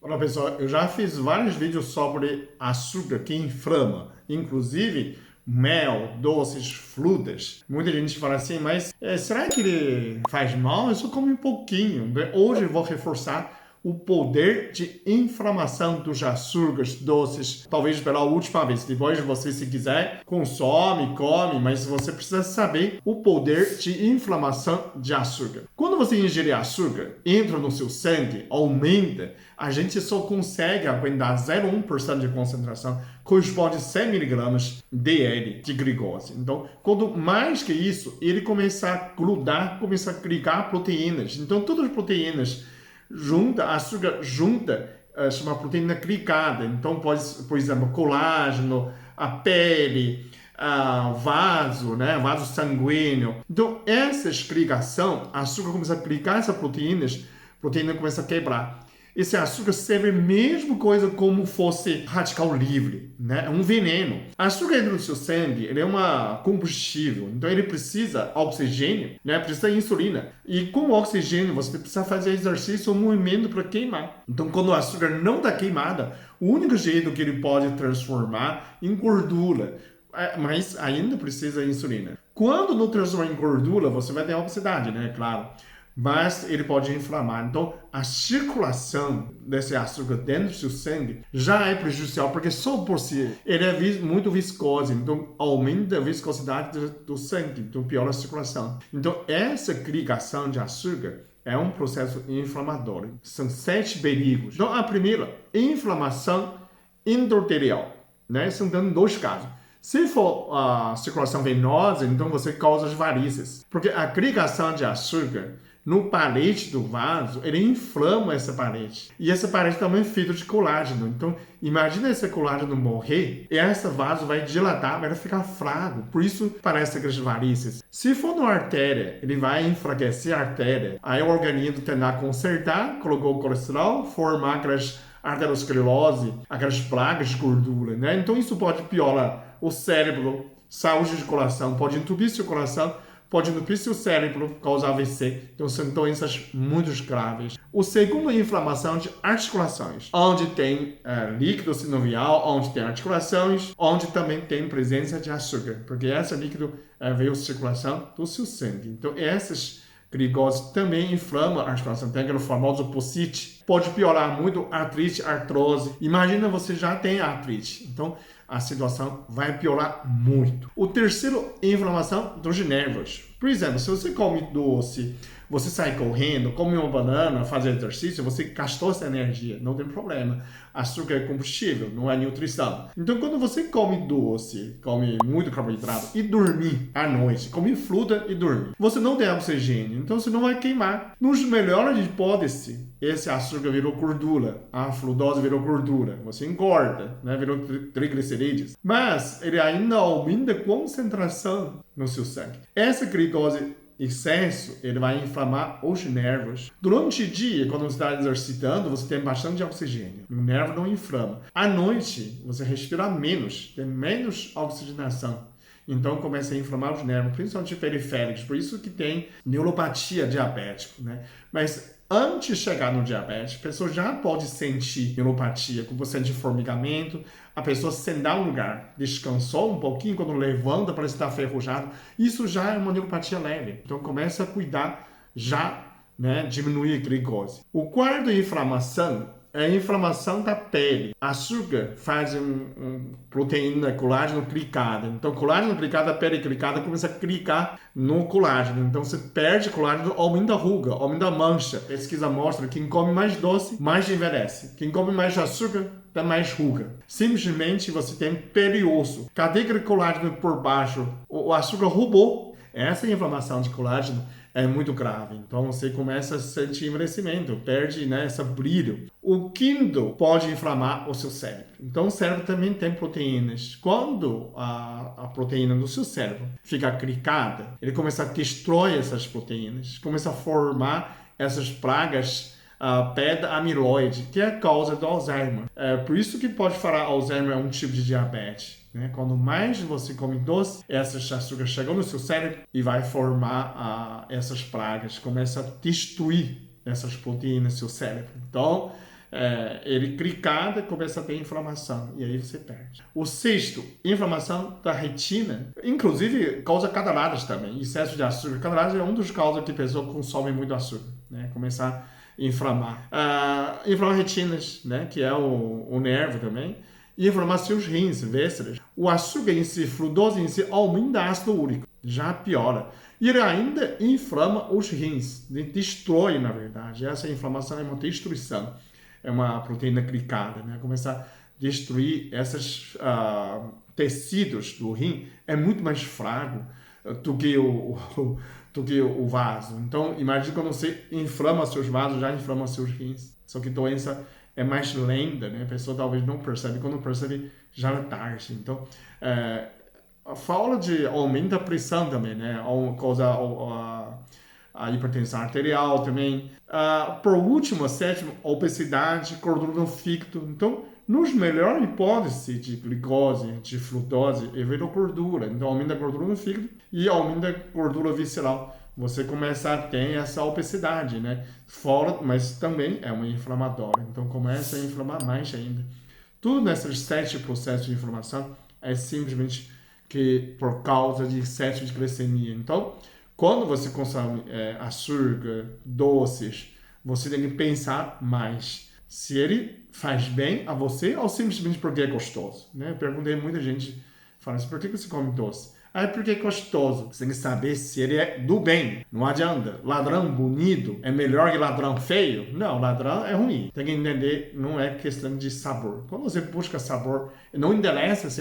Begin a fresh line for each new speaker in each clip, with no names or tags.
Olá pessoal, eu já fiz vários vídeos sobre açúcar que inflama, inclusive mel, doces, frutas. Muita gente fala assim, mas será que ele faz mal? Eu só como um pouquinho. Hoje eu vou reforçar o poder de inflamação dos açúcares doces, talvez pela última vez. Depois você, se quiser, consome, come, mas você precisa saber o poder de inflamação de açúcar. Quando você ingerir açúcar, entra no seu sangue, aumenta, a gente só consegue aguentar 0,1% de concentração, corresponde a 100 mg dl de glicose. Então, quanto mais que isso, ele começa a grudar, começa a clicar proteínas. Então, todas as proteínas açúcar junta, chama proteína glicada. Então, pode, por exemplo, colágeno, a pele, vaso, né? Vaso sanguíneo. Então, essa ligação, açúcar começa a clicar essas proteínas, a proteína começa a quebrar. Esse açúcar serve a mesma coisa como fosse radical livre, né? É um veneno. O açúcar entra no seu sangue, ele é um combustível, então ele precisa oxigênio, né? Precisa de insulina. E com o oxigênio você precisa fazer exercício ou movimento para queimar. Então quando o açúcar não está queimado, o único jeito que ele pode transformar em gordura, mas ainda precisa de insulina. Quando não transforma em gordura, você vai ter obesidade, né? Claro. Mas ele pode inflamar. Então, a circulação desse açúcar dentro do seu sangue já é prejudicial, porque só por si ele é muito viscoso, então aumenta a viscosidade do sangue, então piora a circulação. Então, essa ligação de açúcar é um processo inflamatório. São 7 perigos. Então, a primeira, inflamação endotelial, né? São dando 2 casos. Se for a circulação venosa, então você causa as varizes, porque a ligação de açúcar no parede do vaso, ele inflama essa parede. E essa parede também é feita de colágeno. Então, imagina esse colágeno morrer, e esse vaso vai dilatar, vai ficar fraco. Por isso, parece aquelas varizes. Se for na artéria, ele vai enfraquecer a artéria. Aí o organismo tentar consertar, colocou o colesterol, formar aquelas arteriosclerose, aquelas plagas de gordura, né? Então, isso pode piorar o cérebro, saúde de coração, pode entupir seu coração, pode entupir seu cérebro, causar AVC. Então, são doenças muito graves. O segundo é inflamação de articulações, onde tem líquido sinovial, onde tem articulações, onde também tem presença de açúcar, porque esse líquido veio circulação do seu sangue. Então, essas glicose também inflama a articulação, tem aquele famoso POSIT. Pode piorar muito artrite, artrose. Imagina você já tem artrite. Então, a situação vai piorar muito. O terceiro é a inflamação dos nervos. Por exemplo, se você come doce, você sai correndo, come uma banana, faz exercício, você gastou essa energia, não tem problema. Açúcar é combustível, não é nutrição. Então, quando você come doce, come muito carboidrato e dormir à noite, come fruta e dormir, você não tem oxigênio, então você não vai queimar. Nos melhores hipóteses, esse açúcar virou gordura, a frutose virou gordura, você engorda, né? Virou triglicerídeos. Mas ele ainda aumenta a concentração no seu sangue. Essa glicose excesso, ele vai inflamar os nervos. Durante o dia, quando você está exercitando, você tem bastante oxigênio. O nervo não inflama. À noite, você respira menos, tem menos oxigenação. Então, começa a inflamar os nervos, principalmente periféricos. Por isso que tem neuropatia diabética, né? Mas antes de chegar no diabetes, a pessoa já pode sentir neuropatia, como sente formigamento, a pessoa sentar um lugar, descansou um pouquinho, quando levanta parece estar ferrujado, isso já é uma neuropatia leve. Então começa a cuidar já, né, diminuir a glicose. O quarto inflamação é a inflamação da pele. Açúcar faz proteína colágeno glicada. Então, colágeno glicado, a pele glicada começa a clicar no colágeno. Então, você perde colágeno, aumenta a ruga, aumenta a mancha. Pesquisa mostra que quem come mais doce, mais envelhece. Quem come mais açúcar, tem mais ruga. Simplesmente você tem pele e osso. Cadê aquele colágeno por baixo? O açúcar roubou. Essa inflamação de colágeno é muito grave. Então você começa a sentir envelhecimento, perde, né, esse brilho. O quinto pode inflamar o seu cérebro. Então o cérebro também tem proteínas. Quando a proteína do seu cérebro fica clicada, ele começa a destruir essas proteínas, começa a formar essas plagas pedra amiloide, que é a causa do Alzheimer. Por isso que pode falar que Alzheimer é um tipo de diabetes. Né? Quando mais você come doce, essas açúcares chegam no seu cérebro e vai formar essas pragas, começa a destruir essas proteínas no seu cérebro. Então, ele clicada começa a ter inflamação e aí você perde. O sexto, inflamação da retina, inclusive causa cataratas também, excesso de açúcar. Cataratas é um dos causas que a pessoa consome muito açúcar, né? Começar a inflamar. Inflamar retinas, né? Que é o nervo também. E inflamar seus rins, vísceras. O açúcar em si, frutose em si, aumenta ácido úrico, já piora. E ele ainda inflama os rins, destrói, na verdade. Essa inflamação é uma destruição, é uma proteína glicada, né? Começar a destruir esses tecidos do rim, é muito mais fraco do que o vaso. Então, imagine quando você inflama seus vasos, já inflama seus rins. Só que a doença é mais lenta, né? A pessoa talvez não percebe, quando percebe já é tarde. Então, fala de aumenta a pressão também, né? Causa a hipertensão arterial também. Por último, sétimo, obesidade, gordura no fígado. Então, nos melhores hipóteses de glicose, de frutose, evita gordura. Então, aumenta a gordura no fígado e aumenta a gordura visceral. Você começa a ter essa obesidade, né? Fora, mas também é uma inflamatória. Então, começa a inflamar mais ainda. Tudo nesses 7 processos de inflamação é simplesmente que por causa de excesso de glicemia. Então, quando você consome açúcar, doces, você tem que pensar mais se ele faz bem a você ou simplesmente porque é gostoso, né? Eu perguntei a muita gente, falando assim, por que você come doce? Porque é gostoso. Você tem que saber se ele é do bem. Não adianta. Ladrão bonito é melhor que ladrão feio? Não, ladrão é ruim. Tem que entender, não é questão de sabor. Quando você busca sabor, não interessa se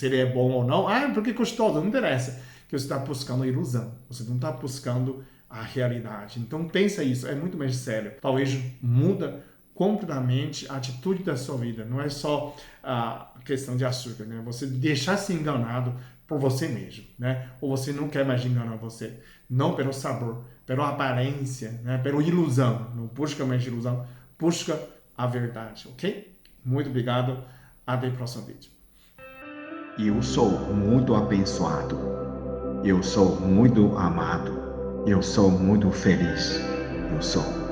ele é bom ou não. Porque é gostoso. Não interessa. Que você está buscando a ilusão. Você não está buscando a realidade. Então pensa isso. É muito mais sério. Talvez muda completamente a atitude da sua vida. Não é só a questão de açúcar, né? Você deixar se enganado por você mesmo, né? Ou você não quer mais enganar você. Não pelo sabor, pela aparência, né? Pela ilusão. Não busca mais ilusão, busca a verdade, ok? Muito obrigado. Até o próximo vídeo.
Eu sou muito abençoado. Eu sou muito amado. Eu sou muito feliz. Eu sou.